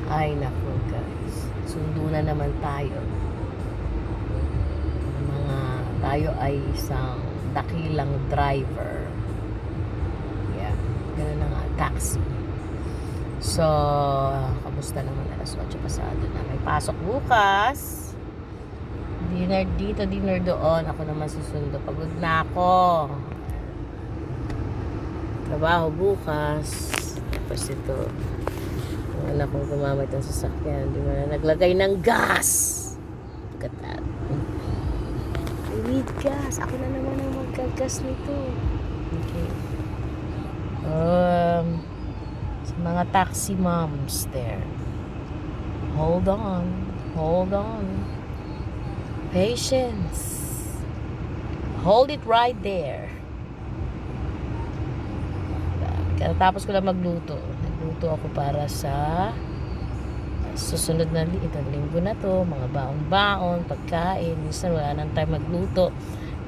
Ay nako guys, sundo na naman tayo. Tayo ay isang dakilang driver. Yeah, ganun na nga, taxi. So, kamusta naman? Alas 8 pasado na. May pasok bukas. Dinner dito, dinner doon. Ako naman susundo. Pagod na ako. Trabaho bukas. Tapos ito. Yung anak kong gumamit ng sasakyan. Di mo na naglagay ng gas. Look at that. I need gas. Ako na naman ang magkagas nito. Okay. Sa mga taxi moms there. Hold on. Hold on. Patience. Hold it right there. Tapos ko lang magluto. Nagluto ako para sa susunod na linggo na to. Mga baon-baon, pagkain. Minsan wala nang time magluto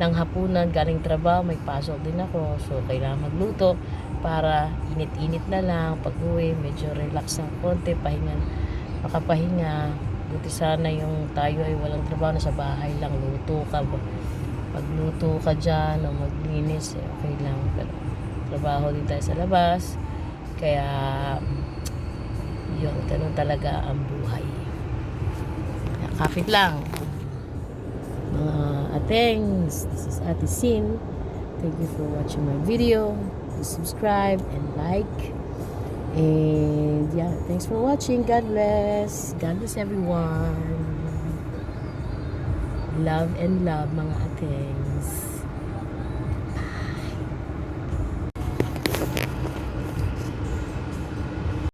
ng hapunan. Galing trabaho, may pasok din ako. So, kailangan magluto para init-init na lang. Pag uwi, medyo relax ng konti. Makapahinga. Buti sana yung tayo ay walang trabaho na sa bahay lang. Luto ka. Pagluto ka dyan o maglinis, okay lang. Pero trabaho din tayo sa labas. Kaya yun, ganun talaga ang buhay. Kapit lang. Mga atengs, this is Ate Sin. Thank you for watching my video. Please subscribe and like. And yeah, thanks for watching. God bless. God bless everyone. Love and love, mga atengs.